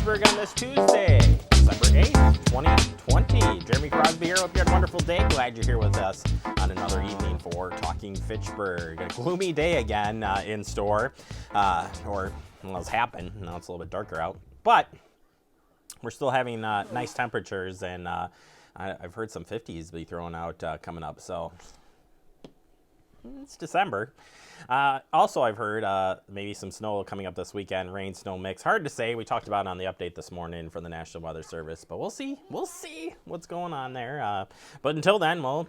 Fitchburg on this Tuesday, December 8th, 2020. Jeremy Crosby here. Hope you had a wonderful day. Glad you're here with us on another evening for Talking Fitchburg. A gloomy day again in store, it's happened. Now it's a little bit darker out, but we're still having nice temperatures, and I've heard some 50s be thrown out coming up, so it's December. Also, I've heard maybe some snow coming up this weekend, rain, snow mix. Hard to say. We talked about it on the update this morning from the National Weather Service, but we'll see. We'll see what's going on there. But until then, we'll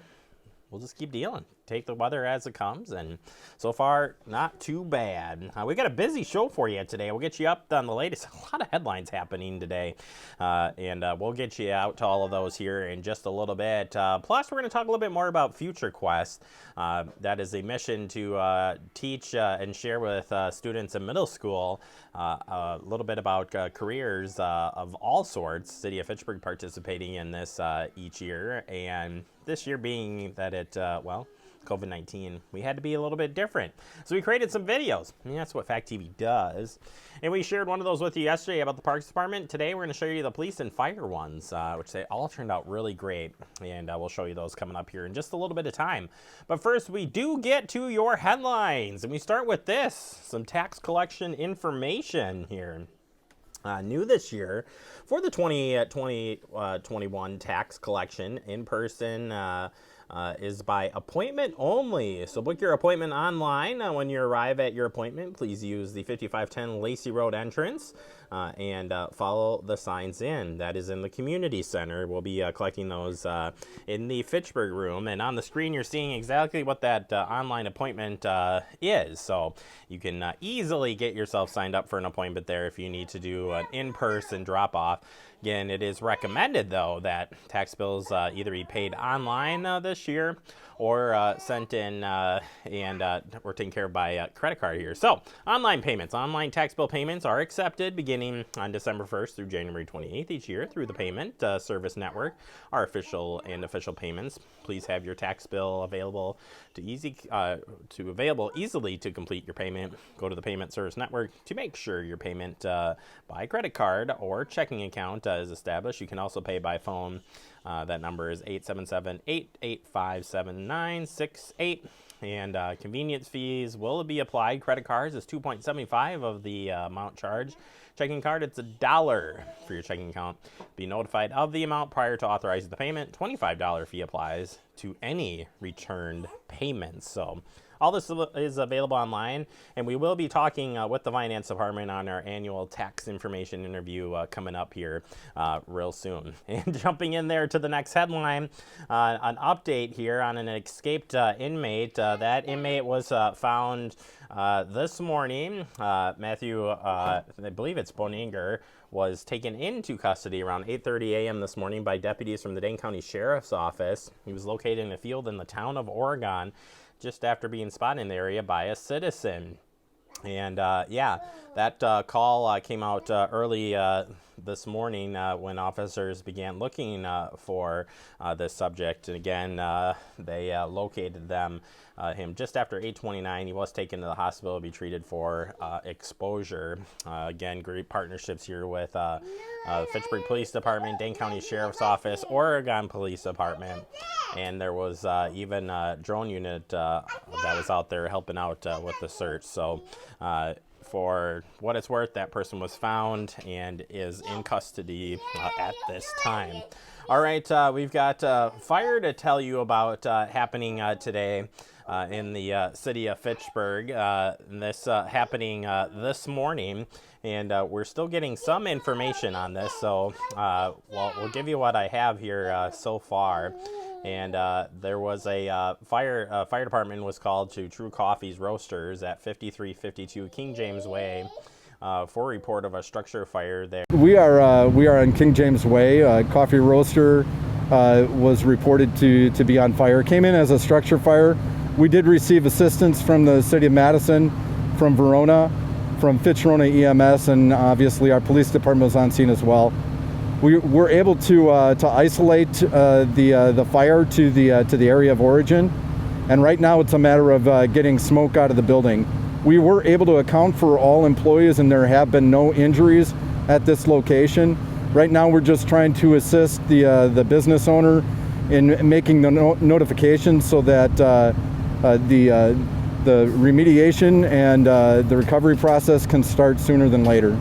just keep dealing. Take the weather as it comes, and so far, not too bad. We got a busy show for you today. We'll get you up on the latest. A lot of headlines happening today, and we'll get you out to all of those here in just a little bit. Plus, we're going to talk a little bit more about Future Quest. That is a mission to teach and share with students in middle school a little bit about careers of all sorts. City of Fitchburg participating in this each year, and this year being that COVID-19, we had to be a little bit different. So we created some videos. I mean, that's what Fact TV does. And we shared one of those with you yesterday about the Parks Department. Today we're going to show you the police and fire ones, which they all turned out really great. And we'll show you those coming up here in just a little bit of time. But first, we do get to your headlines. And we start with this, some tax collection information here. New this year for the 2021 tax collection in person is by appointment only. So book your appointment online. When you arrive at your appointment, please use the 5510 Lacey Road entrance and follow the signs in. That is in the community center. We'll be collecting those in the Fitchburg room. And on the screen, you're seeing exactly what that online appointment is. So you can easily get yourself signed up for an appointment there if you need to do an in-person drop-off. Again, it is recommended, though, that tax bills either be paid online this year or sent in and were taken care of by credit card here. So, online payments. Online tax bill payments are accepted beginning on December 1st through January 28th each year through the Payment Service Network, our official payments. Please have your tax bill available easily to complete your payment. Go to the Payment Service Network to make sure your payment by credit card or checking account is established. You can also pay by phone. That number is 877-885-7968. And convenience fees will be applied. Credit cards is $2.75 of the amount charged. Checking card, it's $1 for your checking account. Be notified of the amount prior to authorizing the payment. $25 fee applies to any returned payments. So all this is available online, and we will be talking with the Finance Department on our annual tax information interview coming up here real soon. And jumping in there to the next headline, an update here on an escaped inmate. That inmate was found this morning. Matthew, I believe it's Boninger, was taken into custody around 8:30 a.m. this morning by deputies from the Dane County Sheriff's Office. He was located in a field in the town of Oregon just after being spotted in the area by a citizen. And that call came out early this morning when officers began looking for this subject. And again, they located him just after 8:29. He was taken to the hospital to be treated for exposure. Again, great partnerships here with Fitchburg Police Department, Dane County Sheriff's Office, Oregon Police Department, and there was even a drone unit that was out there helping out with the search. So for what it's worth, that person was found and is in custody at this time. All right, we've got fire to tell you about happening today in the city of Fitchburg. This happening this morning, and we're still getting some information on this. So we'll give you what I have here so far. And there was a fire department was called to True Coffee's Roasters at 5352 King James Way for a report of a structure fire there. We are on King James Way. Coffee roaster was reported to be on fire. Came in as a structure fire. We did receive assistance from the city of Madison, from Verona, from Fitch Verona EMS, and obviously our police department was on scene as well. We were able to isolate the fire to the area of origin, and right now it's a matter of getting smoke out of the building. We were able to account for all employees, and there have been no injuries at this location. Right now, we're just trying to assist the business owner in making the notifications so that the remediation and the recovery process can start sooner than later.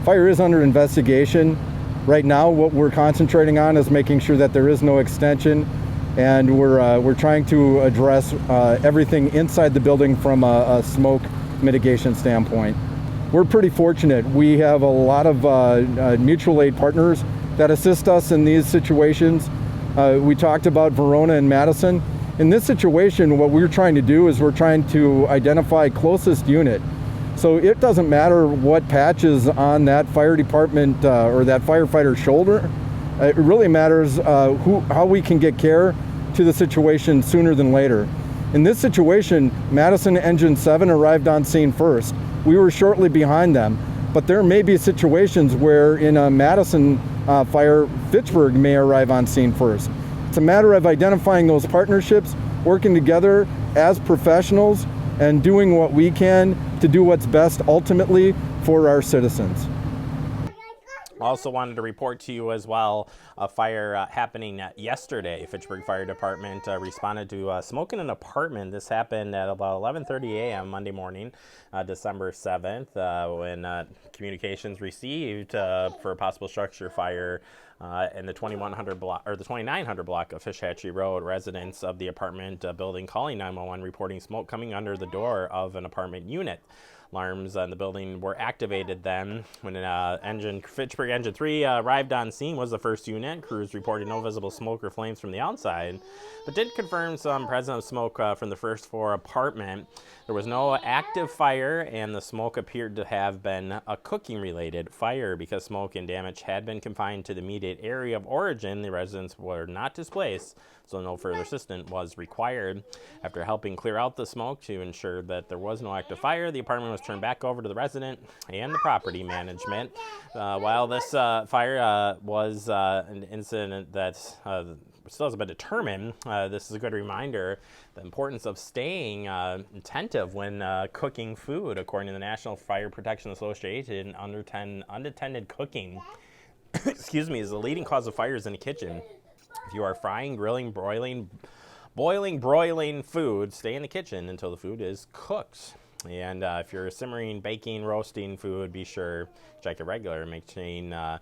Fire is under investigation. Right now, what we're concentrating on is making sure that there is no extension, and we're trying to address everything inside the building from a smoke mitigation standpoint. We're pretty fortunate. We have a lot of mutual aid partners that assist us in these situations. We talked about Verona and Madison. In this situation, what we're trying to do is we're trying to identify closest unit. So it doesn't matter what patch is on that fire department or that firefighter's shoulder. It really matters how we can get care to the situation sooner than later. In this situation, Madison Engine 7 arrived on scene first. We were shortly behind them, but there may be situations where in a Madison fire, Fitchburg may arrive on scene first. It's a matter of identifying those partnerships, working together as professionals, and doing what we can to do what's best ultimately for our citizens. Also wanted to report to you as well a fire happening yesterday. Fitchburg Fire Department responded to smoke in an apartment. This happened at about 11:30 a.m. Monday morning, December 7th, when communications received for a possible structure fire in the 2100 block or the 2900 block of Fish Hatchery Road. Residents of the apartment building calling 911, reporting smoke coming under the door of an apartment unit. Alarms in the building were activated then when Fitchburg Engine 3 arrived on scene. Was the first unit. Crews reported no visible smoke or flames from the outside, but did confirm some presence of smoke from the first floor apartment. There was no active fire, and the smoke appeared to have been a cooking-related fire. Because smoke and damage had been confined to the immediate area of origin, the residents were not displaced, so no further assistance was required. After helping clear out the smoke to ensure that there was no active fire, the apartment was turned back over to the resident and the property management. While this fire was an incident that still hasn't been determined, this is a good reminder the importance of staying attentive when cooking food. According to the National Fire Protection Association, unattended cooking excuse me, is the leading cause of fires in the kitchen. If you are frying, grilling, broiling food, stay in the kitchen until the food is cooked. And if you're simmering, baking, roasting food, be sure check it regular. Make sure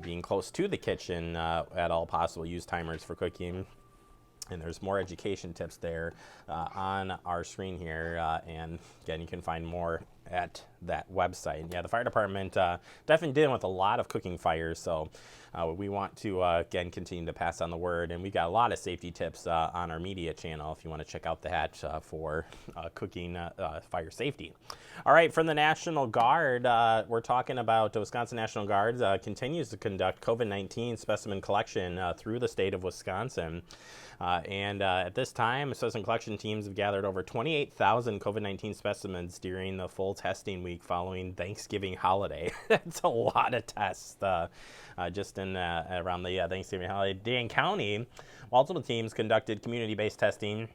being close to the kitchen at all possible. Use timers for cooking. And there's more education tips there on our screen here. And again, you can find more at that website. Yeah, the fire department definitely dealing with a lot of cooking fires. So we want to, again, continue to pass on the word. And we've got a lot of safety tips on our media channel if you want to check out that for cooking fire safety. All right, from the National Guard, we're talking about the Wisconsin National Guard continues to conduct COVID-19 specimen collection through the state of Wisconsin. And at this time, specimen collection teams have gathered over 28,000 COVID-19 specimens during the full testing week following Thanksgiving holiday. That's a lot of tests just in around the Thanksgiving holiday. Dane County, multiple teams conducted community-based testing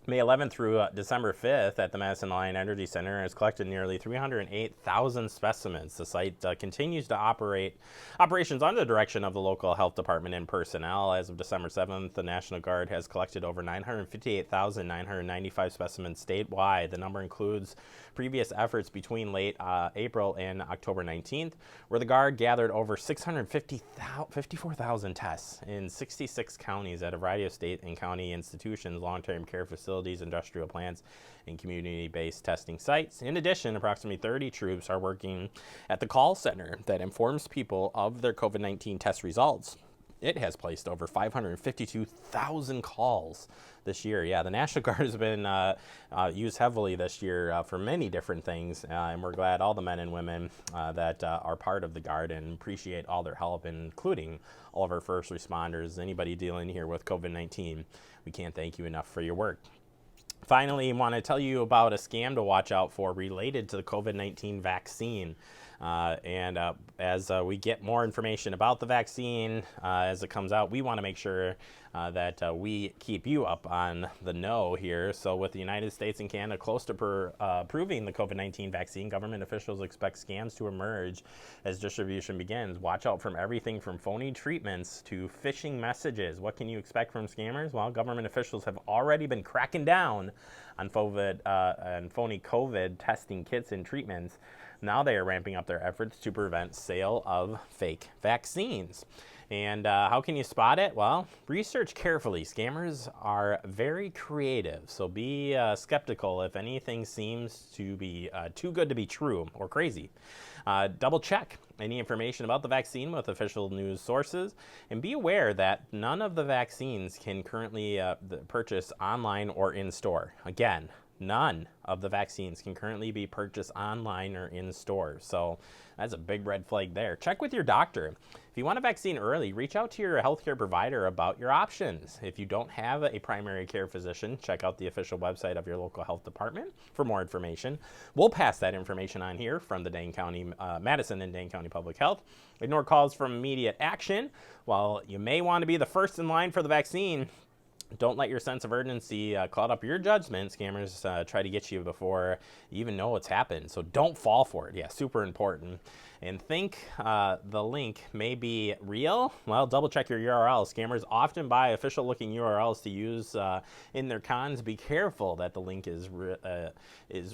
May 11th through December 5th at the Madison Alliant Energy Center and has collected nearly 308,000 specimens. The site continues to operations under the direction of the local health department and personnel. As of December 7th, the National Guard has collected over 958,995 specimens statewide. The number includes previous efforts between late April and October 19th, where the Guard gathered over 654,000 tests in 66 counties at a variety of state and county institutions, long-term care facilities, industrial plants, and community-based testing sites. In addition, approximately 30 troops are working at the call center that informs people of their COVID-19 test results. It has placed over 552,000 calls this year. Yeah, the National Guard has been used heavily this year for many different things, and we're glad all the men and women that are part of the Guard and appreciate all their help, including all of our first responders, anybody dealing here with COVID-19. We can't thank you enough for your work. Finally, I want to tell you about a scam to watch out for related to the COVID-19 vaccine. As we get more information about the vaccine as it comes out, we want to make sure that we keep you up on the know here. So with the United States and Canada close to approving the COVID-19 vaccine, government officials expect scams to emerge as distribution begins. Watch out from everything from phony treatments to phishing messages. What can you expect from scammers? Well, government officials have already been cracking down on phony COVID testing kits and treatments. Now they are ramping up their efforts to prevent sale of fake vaccines. And how can you spot it? Well, research carefully. Scammers are very creative, so be skeptical if anything seems to be too good to be true or crazy. Double check any information about the vaccine with official news sources, and be aware that none of the vaccines can currently purchase online or in store. Again, none of the vaccines can currently be purchased online or in stores. So that's a big red flag there. Check with your doctor. If you want a vaccine early, reach out to your healthcare provider about your options. If you don't have a primary care physician, check out the official website of your local health department for more information. We'll pass that information on here from the Dane County, Madison and Dane County Public Health. Ignore calls from immediate action. While you may want to be the first in line for the vaccine, don't let your sense of urgency cloud up your judgment. Scammers try to get you before you even know what's happened. So don't fall for it. Yeah, super important. And think the link may be real. Well, double check your URL. Scammers often buy official looking URLs to use in their cons. Be careful that the link is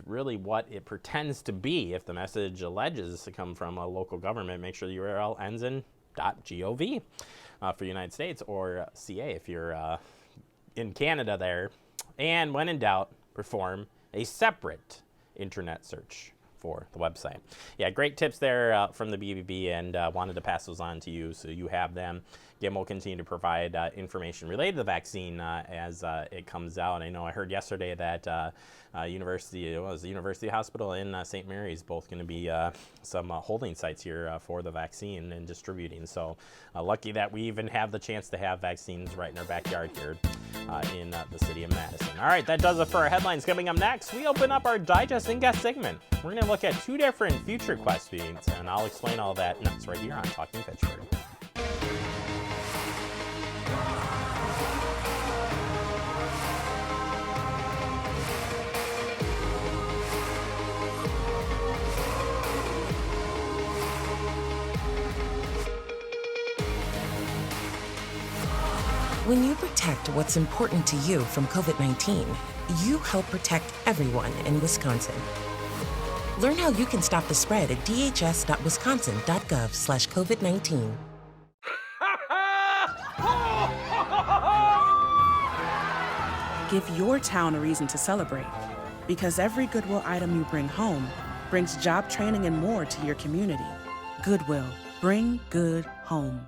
really what it pretends to be. If the message alleges to come from a local government, make sure the URL ends in .gov for the United States, or .ca if you're in Canada there. And when in doubt, perform a separate internet search for the website. Yeah, great tips there from the BBB, and wanted to pass those on to you so you have them. Again, we'll continue to provide information related to the vaccine as it comes out. I know I heard yesterday that University Hospital in St. Mary's both going to be some holding sites here for the vaccine and distributing. So lucky that we even have the chance to have vaccines right in our backyard here in the city of Madison. All right, that does it for our headlines. Coming up next, we open up our digest and guest segment. We're going to look at 2 different future quest feeds, and I'll explain all that next right here on Talking Fitchburg. When you protect what's important to you from COVID-19, you help protect everyone in Wisconsin. Learn how you can stop the spread at dhs.wisconsin.gov/COVID-19. Give your town a reason to celebrate, because every Goodwill item you bring home brings job training and more to your community. Goodwill, bring good home.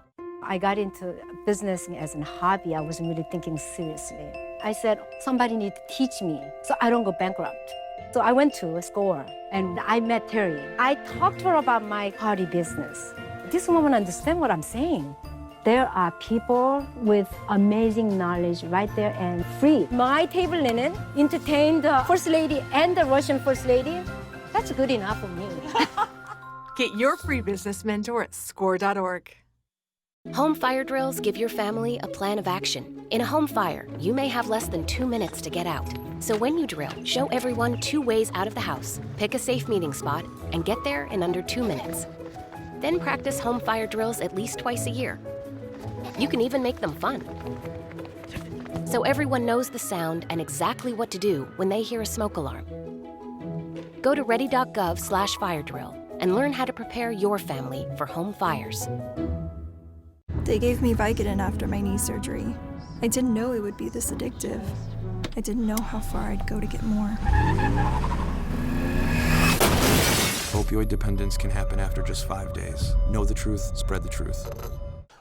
I got into business as a hobby. I wasn't really thinking seriously. I said, somebody needs to teach me so I don't go bankrupt. So I went to a store and I met Terry. I talked to her about my party business. This woman understands what I'm saying. There are people with amazing knowledge right there and free. My table linen entertained the First Lady and the Russian First Lady. That's good enough for me. Get your free business mentor at score.org. Home fire drills give your family a plan of action. In a home fire, you may have less than 2 minutes to get out. So when you drill, show everyone 2 ways out of the house, pick a safe meeting spot, and get there in under 2 minutes. Then practice home fire drills at least twice a year. You can even make them fun. So everyone knows the sound and exactly what to do when they hear a smoke alarm. Go to ready.gov/fire drill and learn how to prepare your family for home fires. They gave me Vicodin after my knee surgery. I didn't know it would be this addictive. I didn't know how far I'd go to get more. Opioid dependence can happen after just 5 days. Know the truth, spread the truth.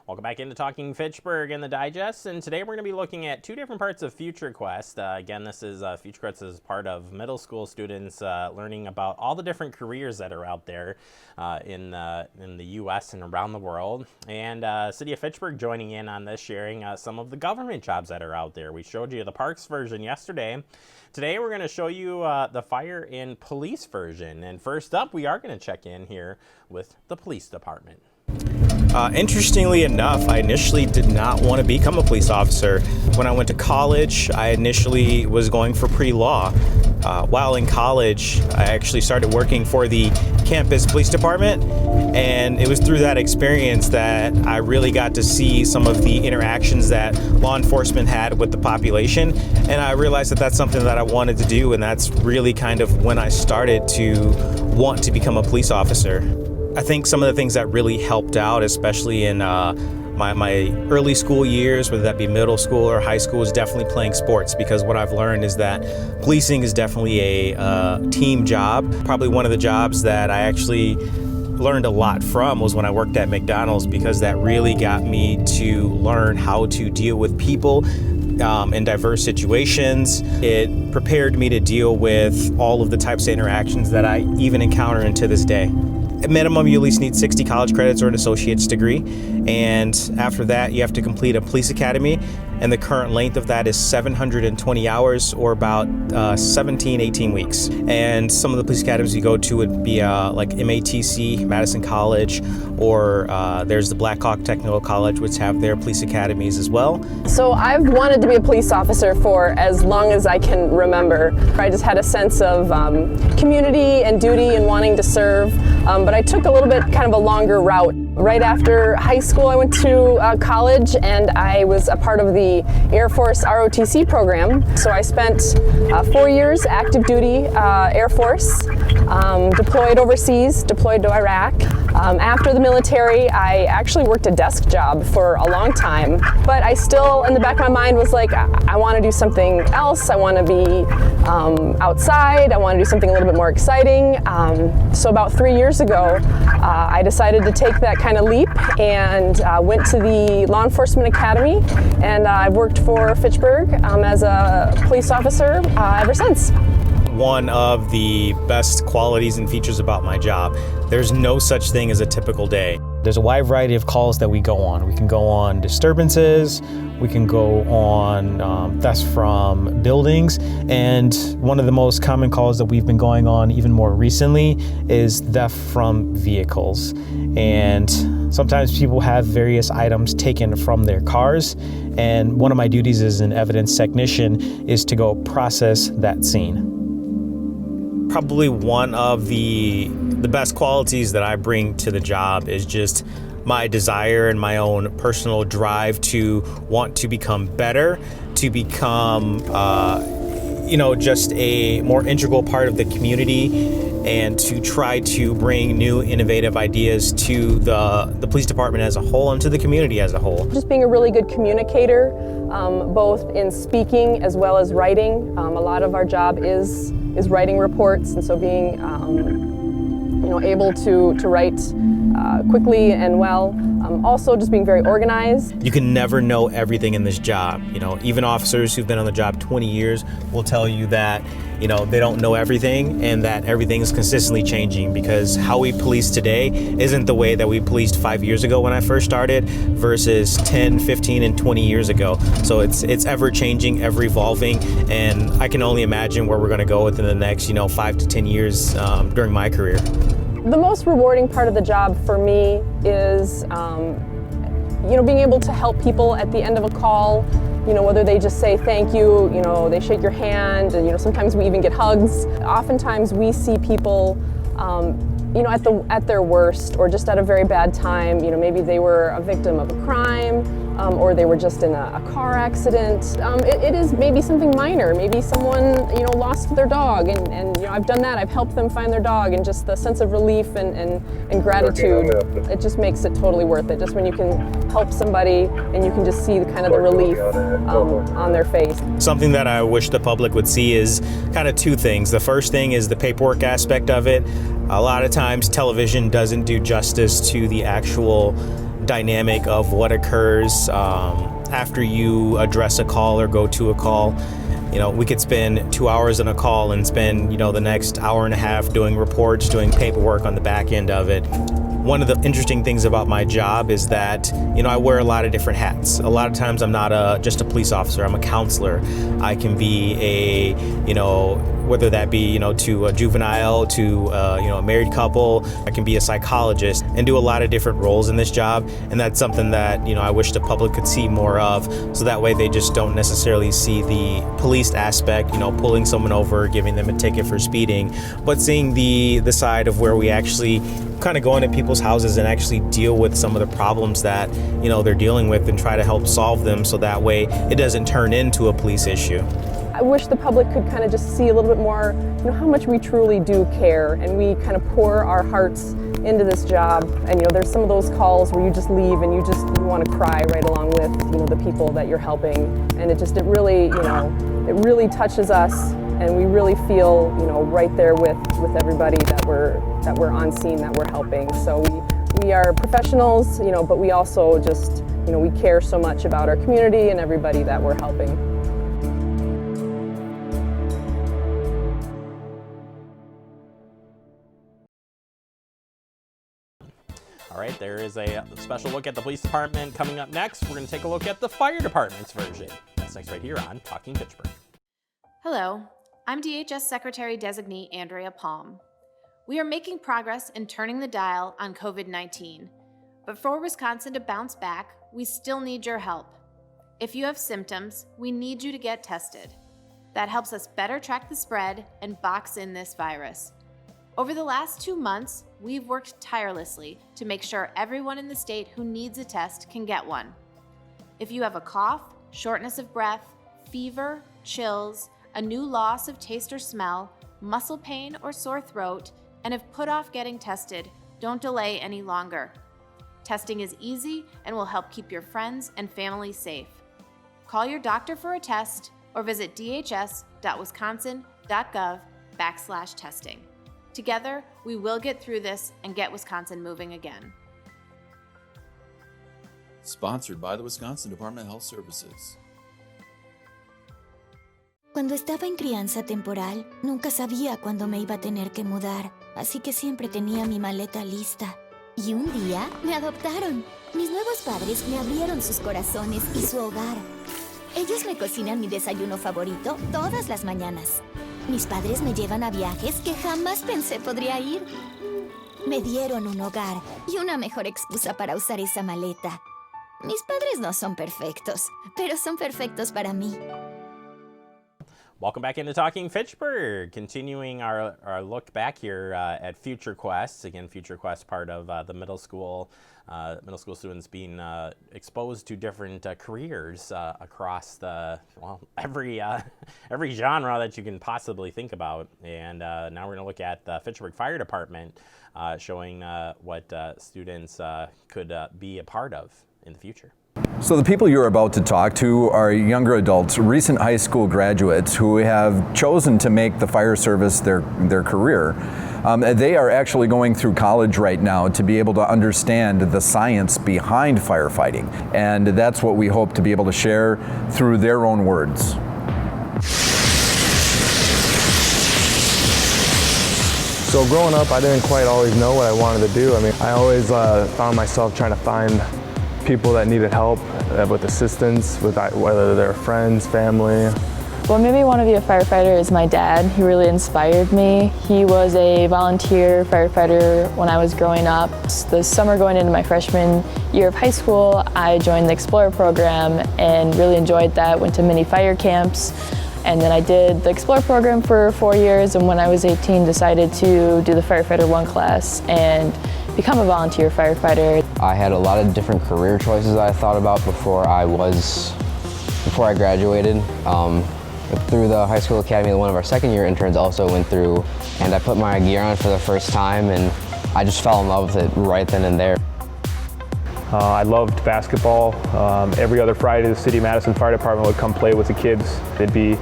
Welcome back into Talking Fitchburg in the Digest, and today we're going to be looking at two different parts of Future Quest. Again, this is Future Quest is part of middle school students learning about all the different careers that are out there in the U.S. and around the world. And City of Fitchburg joining in on this, sharing some of the government jobs that are out there. We showed you the parks version yesterday. Today we're going to show you the fire and police version. And first up, we are going to check in here with the police department. Interestingly enough, I initially did not want to become a police officer. When I went to college, I initially was going for pre-law. While in college, I actually started working for the campus police department, and it was through that experience that I really got to see some of the interactions that law enforcement had with the population, and I realized that that's something that I wanted to do, and that's really kind of when I started to want to become a police officer. I think some of the things that really helped out, especially in my early school years, whether that be middle school or high school, is definitely playing sports, because what I've learned is that policing is definitely a team job. Probably one of the jobs that I actually learned a lot from was when I worked at McDonald's, because that really got me to learn how to deal with people in diverse situations. It prepared me to deal with all of the types of interactions that I even encounter into this day. At minimum, you at least need 60 college credits or an associate's degree, and after that you have to complete a police academy, and the current length of that is 720 hours, or about 18 weeks. And some of the police academies you go to would be like MATC, Madison College, or there's the Black Hawk Technical College, which have their police academies as well. So I've wanted to be a police officer for as long as I can remember. I just had a sense of community and duty and wanting to serve, but I took a little bit kind of a longer route. Right after high school, I went to college, and I was a part of the Air Force ROTC program. So I spent 4 years active duty Air Force, deployed overseas, deployed to Iraq. After the military, I actually worked a desk job for a long time, but I still, in the back of my mind, was like, I want to do something else. I want to be outside. I want to do something a little bit more exciting. So about 3 years ago, I decided to take that kind of leap and went to the Law Enforcement Academy, and I've worked for Fitchburg as a police officer ever since. One of the best qualities and features about my job, there's no such thing as a typical day. There's a wide variety of calls that we go on. We can go on disturbances, we can go on thefts from buildings, and one of the most common calls that we've been going on even more recently is theft from vehicles. And sometimes people have various items taken from their cars, and one of my duties as an evidence technician is to go process that scene. Probably one of the best qualities that I bring to the job is just my desire and my own personal drive to want to become better, to become just a more integral part of the community, and to try to bring new innovative ideas to the police department as a whole and to the community as a whole. Just being a really good communicator, both in speaking as well as writing. A lot of our job is writing reports, and so being able to write quickly and well. Also just being very organized. You can never know everything in this job. Even officers who've been on the job 20 years will tell you that, they don't know everything, and that everything is consistently changing, because how we police today isn't the way that we policed 5 years ago when I first started versus 10, 15, and 20 years ago. So it's ever changing, ever evolving, and I can only imagine where we're going to go within the next, 5 to 10 years during my career. The most rewarding part of the job for me is, being able to help people at the end of a call, whether they just say thank you, they shake your hand, and sometimes we even get hugs. Oftentimes we see people, at their worst, or just at a very bad time. Maybe they were a victim of a crime, or they were just in a car accident. It is maybe something minor. Maybe someone, lost their dog, and I've done that. I've helped them find their dog, and just the sense of relief and gratitude, it just makes it totally worth it. Just when you can help somebody and you can just see the relief on their face. Something that I wish the public would see is kind of two things. The first thing is the paperwork aspect of it. A lot of times television doesn't do justice to the actual dynamic of what occurs after you address a call or go to a call. You know, we could spend 2 hours on a call and spend, you know, the next hour and a half doing reports, doing paperwork on the back end of it. One of the interesting things about my job is that, you know, I wear a lot of different hats. A lot of times I'm not just a police officer, I'm a counselor. I can be a, you know, whether that be, you know, to a juvenile, to, you know, a married couple. I can be a psychologist and do a lot of different roles in this job. And that's something that, you know, I wish the public could see more of, so that way they just don't necessarily see the police aspect, you know, pulling someone over, giving them a ticket for speeding, but seeing the side of where we actually kind of go into people's houses and actually deal with some of the problems that, you know, they're dealing with and try to help solve them, so that way it doesn't turn into a police issue. I wish the public could kind of just see a little bit more, you know, how much we truly do care, and we kind of pour our hearts into this job. And, you know, there's some of those calls where you just leave and you want to cry right along with, you know, the people that you're helping. And it really, you know, it really touches us, and we really feel, you know, right there with everybody that we're on scene, that we're helping. So we are professionals, you know, but we also just, you know, we care so much about our community and everybody that we're helping. All right, there is a special look at the police department coming up next. We're going to take a look at the fire department's version. That's next right here on Talking Fitchburg. Hello, I'm DHS Secretary-Designee Andrea Palm. We are making progress in turning the dial on COVID-19, but for Wisconsin to bounce back, we still need your help. If you have symptoms, we need you to get tested. That helps us better track the spread and box in this virus. Over the last 2 months, we've worked tirelessly to make sure everyone in the state who needs a test can get one. If you have a cough, shortness of breath, fever, chills, a new loss of taste or smell, muscle pain or sore throat, and have put off getting tested, don't delay any longer. Testing is easy and will help keep your friends and family safe. Call your doctor for a test or visit dhs.wisconsin.gov/testing. Together, we will get through this and get Wisconsin moving again. Sponsored by the Wisconsin Department of Health Services. Cuando estaba en crianza temporal, nunca sabía cuándo me iba a tener que mudar, así que siempre tenía mi maleta lista. Y un día me adoptaron. Mis nuevos padres me abrieron sus corazones y su hogar. Ellos me cocinan mi desayuno favorito todas las mañanas. Mis padres me llevan a viajes que jamás pensé podría ir. Me dieron un hogar y una mejor excusa para usar esa maleta. Mis padres no son perfectos, pero son perfectos para mí. Welcome back into Talking Fitchburg, continuing our look back here at Future Quest. Again, Future Quest, part of the middle school students being exposed to different careers across every genre that you can possibly think about. And now we're going to look at the Fitchburg Fire Department, showing what students could be a part of in the future. So the people you're about to talk to are younger adults, recent high school graduates who have chosen to make the fire service their career. They are actually going through college right now to be able to understand the science behind firefighting. And that's what we hope to be able to share through their own words. So growing up, I didn't quite always know what I wanted to do. I mean, I always found myself trying to find people that needed help with assistance, whether they're friends, family. What made me want to be a firefighter is my dad. He really inspired me. He was a volunteer firefighter when I was growing up. The summer going into my freshman year of high school, I joined the Explorer program and really enjoyed that. Went to many fire camps, and then I did the Explorer program for 4 years, and when I was 18 decided to do the Firefighter 1 class and become a volunteer firefighter. I had a lot of different career choices that I thought about before I graduated. Through the high school academy, one of our second year interns also went through, and I put my gear on for the first time, and I just fell in love with it right then and there. I loved basketball. Every other Friday, the City of Madison Fire Department would come play with the kids. It'd be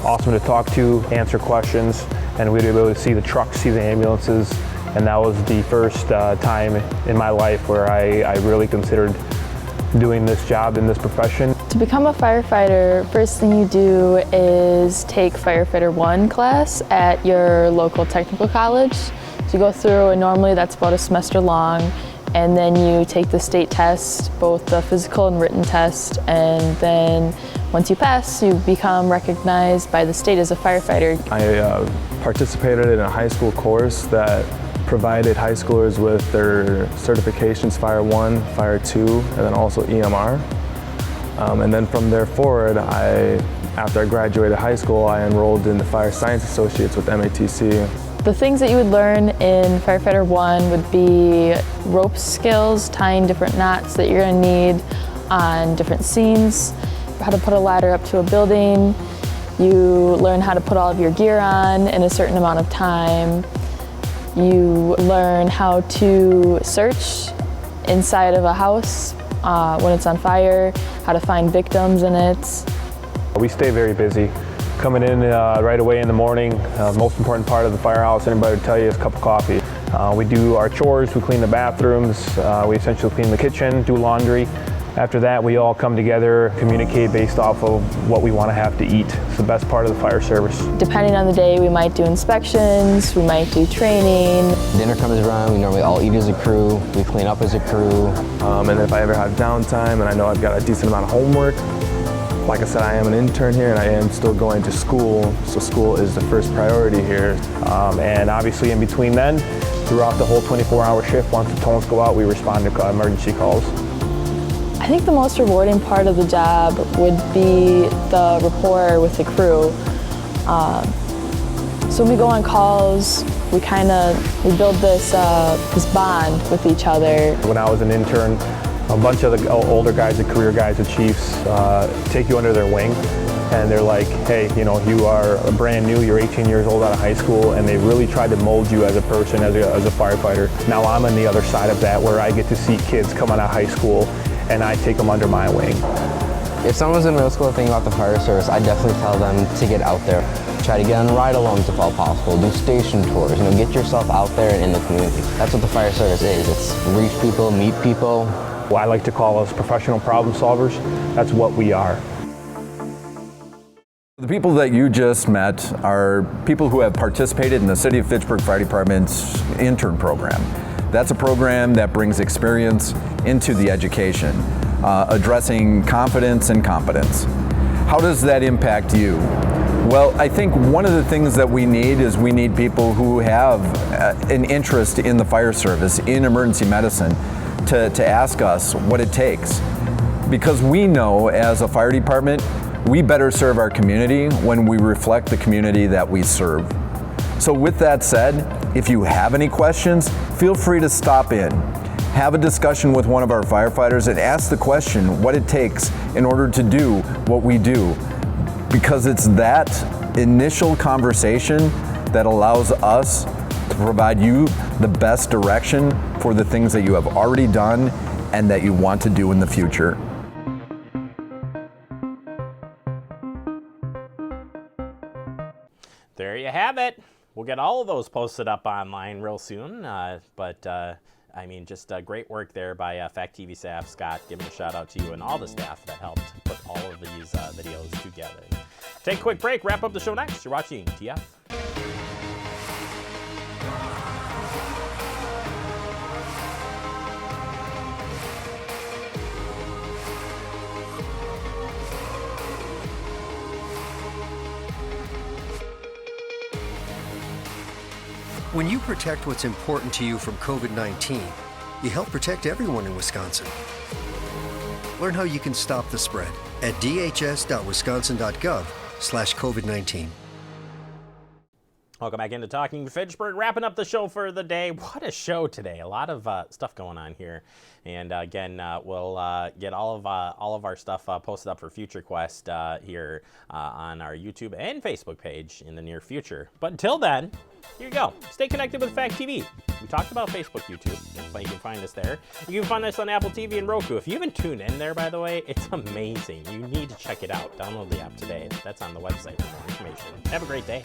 awesome to talk to, answer questions, and we'd be able to see the trucks, see the ambulances, And that was the first time in my life where I really considered doing this job in this profession. To become a firefighter, first thing you do is take Firefighter 1 class at your local technical college. So you go through, and normally that's about a semester long, and then you take the state test, both the physical and written test, and then once you pass, you become recognized by the state as a firefighter. I participated in a high school course that provided high schoolers with their certifications, Fire 1, Fire 2, and then also EMR. And then from there forward, after I graduated high school, I enrolled in the Fire Science Associates with MATC. The things that you would learn in Firefighter 1 would be rope skills, tying different knots that you're going to need on different scenes, how to put a ladder up to a building. You learn how to put all of your gear on in a certain amount of time. You learn how to search inside of a house when it's on fire, how to find victims in it. We stay very busy. Coming in right away in the morning, most important part of the firehouse, anybody would tell you, is a cup of coffee. We do our chores, we clean the bathrooms, we essentially clean the kitchen, do laundry. After that, we all come together, communicate based off of what we want to have to eat. It's the best part of the fire service. Depending on the day, we might do inspections, we might do training. Dinner comes around, we normally all eat as a crew, we clean up as a crew. And then if I ever have downtime and I know I've got a decent amount of homework, like I said, I am an intern here and I am still going to school, so school is the first priority here. And obviously in between then, throughout the whole 24-hour shift, once the tones go out, we respond to emergency calls. I think the most rewarding part of the job would be the rapport with the crew. So when we go on calls, we build this bond with each other. When I was an intern, a bunch of the older guys, the career guys, the chiefs, take you under their wing, and they're like, hey, you are brand new, you're 18 years old out of high school, and they really tried to mold you as a person, as a firefighter. Now I'm on the other side of that, where I get to see kids come out of high school, and I take them under my wing. If someone's in middle school thinking about the fire service, I definitely tell them to get out there. Try to get on ride-alongs if all possible, do station tours, get yourself out there and in the community. That's what the fire service is. It's reach people, meet people. I like to call us professional problem solvers. That's what we are. The people that you just met are people who have participated in the City of Fitchburg Fire Department's intern program. That's a program that brings experience into the education, addressing confidence and competence. How does that impact you? Well, I think one of the things that we need people who have an interest in the fire service, in emergency medicine, to ask us what it takes. Because we know as a fire department, we better serve our community when we reflect the community that we serve. So with that said, if you have any questions, feel free to stop in. Have a discussion with one of our firefighters and ask the question what it takes in order to do what we do. Because it's that initial conversation that allows us to provide you the best direction for the things that you have already done and that you want to do in the future. There you have it. We'll get all of those posted up online real soon. Just great work there by Fact TV staff. Scott, giving a shout out to you and all the staff that helped put all of these videos together. Take a quick break, wrap up the show next. You're watching TF. When you protect what's important to you from COVID-19, you help protect everyone in Wisconsin. Learn how you can stop the spread at dhs.wisconsin.gov/COVID-19. Welcome back into Talking Fitchburg. Wrapping up the show for the day. What a show today. A lot of stuff going on here. And again, we'll get all of our stuff posted up for Future Quest here on our YouTube and Facebook page in the near future. But until then, here you go. Stay connected with Fact TV. We talked about Facebook, YouTube. You can find us there. You can find us on Apple TV and Roku. If you haven't tuned in there, by the way, it's amazing. You need to check it out. Download the app today. That's on the website for more information. Have a great day.